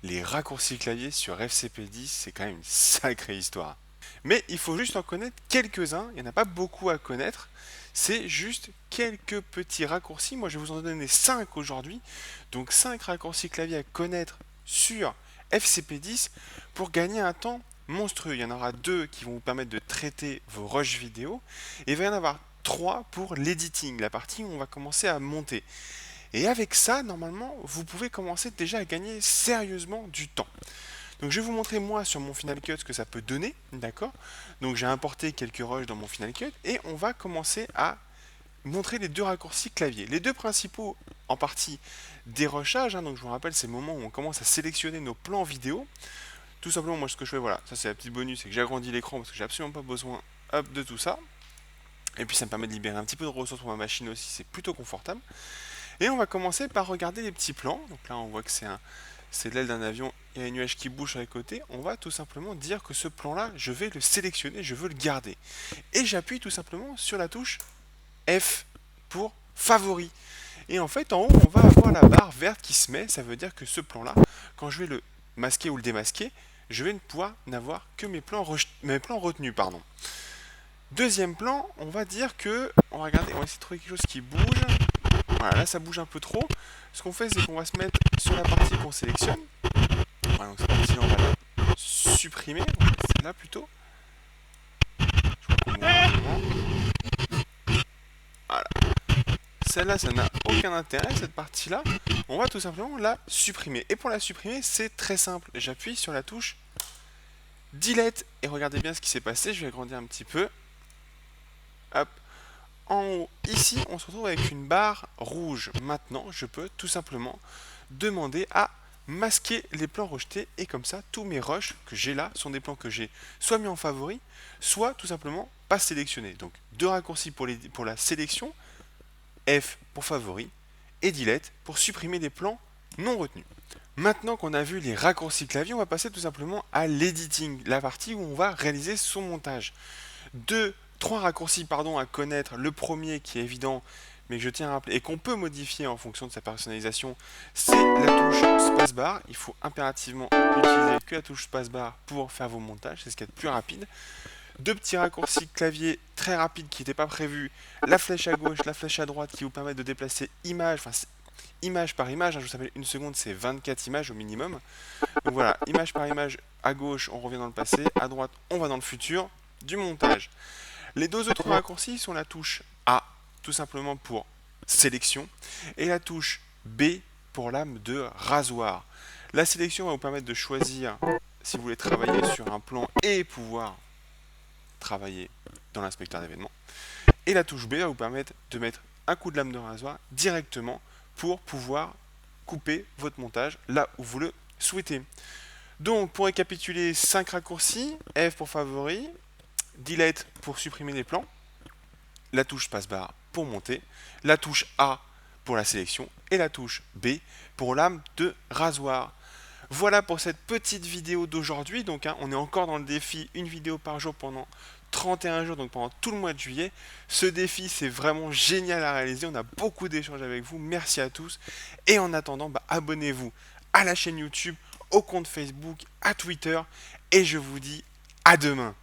Les raccourcis clavier sur FCP10, c'est quand même une sacrée histoire. Mais il faut juste en connaître quelques-uns, il n'y en a pas beaucoup à connaître. C'est juste quelques petits raccourcis. Moi, je vais vous en donner 5 aujourd'hui. Donc 5 raccourcis clavier à connaître sur FCP10 pour gagner un temps monstrueux. Il y en aura 2 qui vont vous permettre de traiter vos rushs vidéo. Et il va y en avoir 3 pour l'editing, la partie où on va commencer à monter. Et avec ça, normalement, vous pouvez commencer déjà à gagner sérieusement du temps. Donc je vais vous montrer moi sur mon Final Cut ce que ça peut donner, d'accord? Donc j'ai importé quelques rushs dans mon Final Cut et on va commencer à montrer les deux raccourcis clavier. Les deux principaux en partie dérochage, donc je vous rappelle, c'est le moment où on commence à sélectionner nos plans vidéo. Tout simplement, moi ce que je fais, voilà, ça c'est la petite bonus, c'est que j'agrandis l'écran parce que j'ai absolument pas besoin de tout ça. Et puis ça me permet de libérer un petit peu de ressources pour ma machine aussi, c'est plutôt confortable. Et on va commencer par regarder les petits plans. Donc là on voit que c'est l'aile d'un avion, il y a un nuage qui bouge sur les côtés. On va tout simplement dire que ce plan-là, je vais le sélectionner, je veux le garder. Et j'appuie tout simplement sur la touche F pour favori. Et en fait, en haut, on va avoir la barre verte qui se met. Ça veut dire que ce plan-là, quand je vais le masquer ou le démasquer, je vais ne pouvoir n'avoir que mes plans retenus. Pardon. Deuxième plan, on va dire que... On va regarder, on va essayer de trouver quelque chose qui bouge. Voilà, là ça bouge un peu trop. Ce qu'on fait, c'est qu'on va se mettre sur la partie qu'on sélectionne. Voilà, donc cette partie-là, on va la supprimer. Celle-là plutôt. Je crois qu'on voit un moment. Voilà. Celle-là, ça n'a aucun intérêt, cette partie-là. On va tout simplement la supprimer. Et pour la supprimer, c'est très simple. J'appuie sur la touche Delete. Et regardez bien ce qui s'est passé. Je vais agrandir un petit peu. Hop. En haut, ici, on se retrouve avec une barre rouge. Maintenant, je peux tout simplement demander à masquer les plans rejetés. Et comme ça, tous mes rushs que j'ai là sont des plans que j'ai soit mis en favori, soit tout simplement pas sélectionnés. Donc, deux raccourcis pour la sélection. F pour favori et delete pour supprimer des plans non retenus. Maintenant qu'on a vu les raccourcis clavier, on va passer tout simplement à l'editing, la partie où on va réaliser son montage. Trois raccourcis à connaître. Le premier qui est évident, mais que je tiens à rappeler et qu'on peut modifier en fonction de sa personnalisation, c'est la touche spacebar. Il faut impérativement utiliser que la touche spacebar pour faire vos montages, c'est ce qui est le plus rapide. Deux petits raccourcis clavier très rapides qui n'étaient pas prévus, la flèche à gauche, la flèche à droite qui vous permettent de déplacer image par image, je vous rappelle, une seconde c'est 24 images au minimum. Donc voilà, image par image, à gauche on revient dans le passé, à droite on va dans le futur, du montage. Les deux autres raccourcis sont la touche A, tout simplement pour sélection, et la touche B pour lame de rasoir. La sélection va vous permettre de choisir si vous voulez travailler sur un plan et pouvoir travailler dans l'inspecteur d'événements. Et la touche B va vous permettre de mettre un coup de lame de rasoir directement pour pouvoir couper votre montage là où vous le souhaitez. Donc pour récapituler, 5 raccourcis, F pour favori, delete pour supprimer les plans, la touche spacebar pour monter, la touche A pour la sélection et la touche B pour lame de rasoir. Voilà pour cette petite vidéo d'aujourd'hui. Donc on est encore dans le défi une vidéo par jour pendant 31 jours, donc pendant tout le mois de juillet. Ce défi, c'est vraiment génial à réaliser. On a beaucoup d'échanges avec vous. Merci à tous. Et en attendant, abonnez-vous à la chaîne YouTube, au compte Facebook, à Twitter. Et je vous dis à demain.